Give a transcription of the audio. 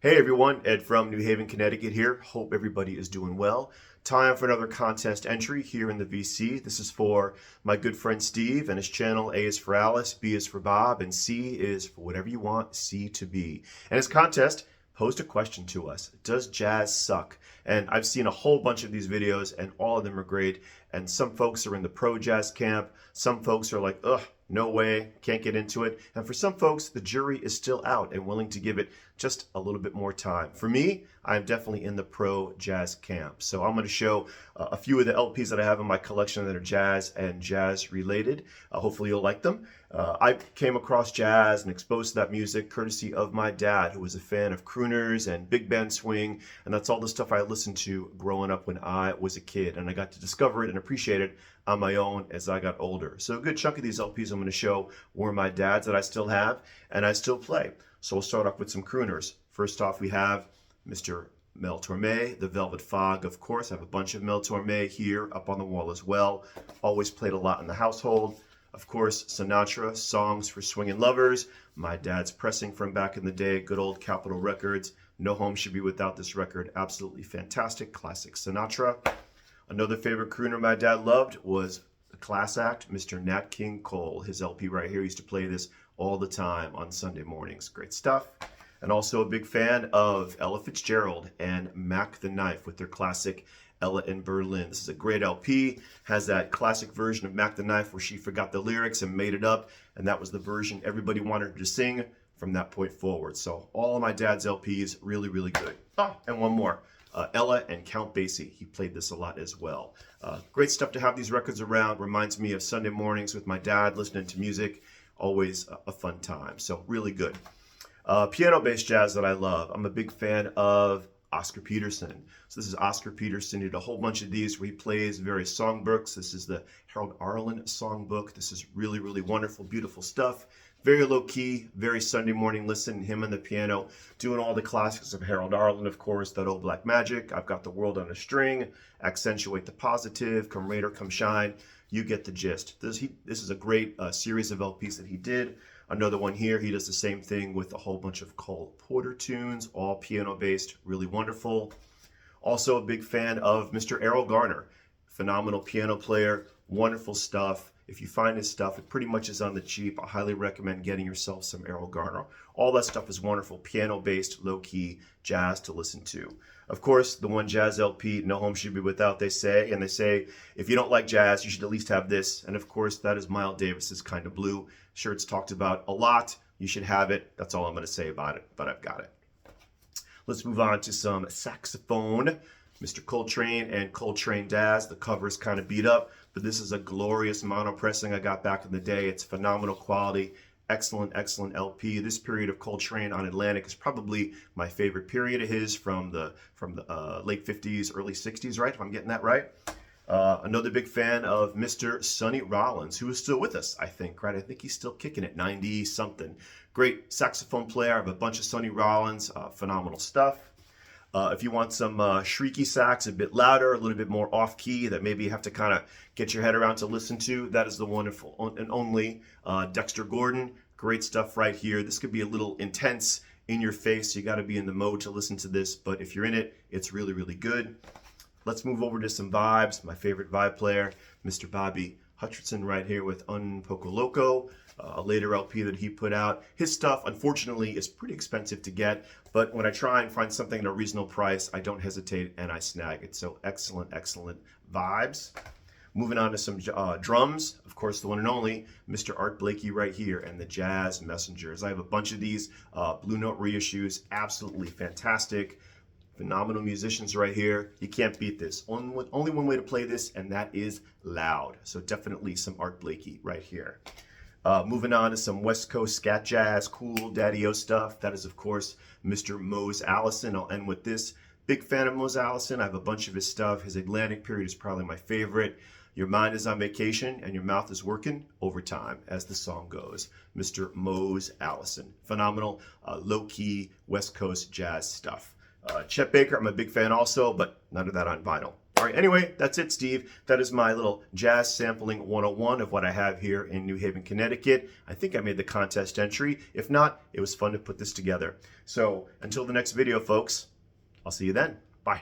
Hey everyone, Ed from New Haven, Connecticut here. Hope everybody is doing well. Time for another contest entry here in the VC. This is for my good friend Steve and his channel. A is for Alice, B is for Bob, and C is for whatever you want C to be. And his contest posed a question to us. Does jazz suck? And I've seen a whole bunch of these videos and all of them are great. And some folks are in the pro jazz camp. Some folks are like, ugh, no way, can't get into it. And for some folks, the jury is still out and willing to give it just a little bit more time. For me, I'm definitely in the pro jazz camp. So I'm going to show a few of the LPs that I have in my collection that are jazz and jazz related. Hopefully you'll like them. I came across jazz and exposed to that music courtesy of my dad, who was a fan of crooners and big band swing. And that's all the stuff I listened to growing up when I was a kid. And I got to discover it and appreciate it on my own as I got older. So a good chunk of these LPs I'm going to show were my dad's that I still have and I still play. So we'll start off with some crooners. First off, we have Mr. Mel Torme, The Velvet Fog, of course. I have a bunch of Mel Torme here up on the wall as well. Always played a lot in the household. Of course, Sinatra, Songs for Swingin' Lovers. My dad's pressing from back in the day, good old Capitol Records. No home should be without this record. Absolutely fantastic, classic Sinatra. Another favorite crooner my dad loved was the class act, Mr. Nat King Cole. His LP right here, he used to play this all the time on Sunday mornings. Great stuff. And also a big fan of Ella Fitzgerald and Mac the Knife with their classic Ella in Berlin. This is a great LP, has that classic version of Mac the Knife where she forgot the lyrics and made it up, and that was the version everybody wanted her to sing from that point forward. So all of my dad's LPs, really, really good. Oh, and one more. Ella and Count Basie. He played this a lot as well. Great stuff to have these records around. Reminds me of Sunday mornings with my dad listening to music. Always a fun time. So really good. Piano-based jazz that I love. I'm a big fan of Oscar Peterson. So this is Oscar Peterson. He did a whole bunch of these where he plays various songbooks. This is the Harold Arlen songbook. This is really, really wonderful, beautiful stuff. Very low key, very Sunday morning listen, him and the piano, doing all the classics of Harold Arlen, of course, That Old Black Magic, I've Got the World on a String, Accentuate the Positive, Come Rain or Come Shine. You get the gist. This is a great series of LPs that he did. Another one here, he does the same thing with a whole bunch of Cole Porter tunes, all piano-based, really wonderful. Also a big fan of Mr. Errol Garner, phenomenal piano player, wonderful stuff. If you find his stuff, it pretty much is on the cheap. I highly recommend getting yourself some Errol Garner. All that stuff is wonderful, piano-based, low-key jazz to listen to. Of course, the one jazz LP, No Home Should Be Without, they say. And they say, if you don't like jazz, you should at least have this. And of course, that is Miles Davis's Kind of Blue. Sure, it's talked about a lot. You should have it. That's all I'm going to say about it, but I've got it. Let's move on to some saxophone. Mr. Coltrane and Coltrane Daz. The cover is kind of beat up, but this is a glorious mono pressing I got back in the day. It's phenomenal quality. Excellent, excellent LP. This period of Coltrane on Atlantic is probably my favorite period of his from the late 50s, early 60s, right? If I'm getting that right. Another big fan of Mr. Sonny Rollins, who is still with us, I think, right? I think he's still kicking it, 90 something. Great saxophone player. I have a bunch of Sonny Rollins, phenomenal stuff. If you want some shrieky sax, a bit louder, a little bit more off-key, that maybe you have to kind of get your head around to listen to, that is the wonderful and only Dexter Gordon. Great stuff right here. This could be a little intense, in your face. You got to be in the mode to listen to this, but if you're in it, it's really, really good. Let's move over to some vibes. My favorite vibe player, Mr. Bobby Hutcherson right here with Un Poco Loco, a later LP that he put out. His stuff, unfortunately, is pretty expensive to get, but when I try and find something at a reasonable price, I don't hesitate and I snag it. So excellent, excellent vibes. Moving on to some drums, of course, the one and only Mr. Art Blakey right here and the Jazz Messengers. I have a bunch of these Blue Note reissues, absolutely fantastic. Phenomenal musicians right here. You can't beat this. Only one way to play this, and that is loud. So definitely some Art Blakey right here. Moving on to some West Coast scat jazz, cool daddy-o stuff. That is, of course, Mr. Mose Allison. I'll end with this. Big fan of Mose Allison. I have a bunch of his stuff. His Atlantic period is probably my favorite. Your mind is on vacation and your mouth is working overtime, as the song goes. Mr. Mose Allison. Phenomenal, low-key West Coast jazz stuff. Chet Baker, I'm a big fan also, but none of that on vinyl. All sorry. Anyway, that's it, Steve. That is my little jazz sampling 101 of what I have here in New Haven, Connecticut. I think I made the contest entry. If not, it was fun to put this together. So until the next video, folks, I'll see you then. Bye.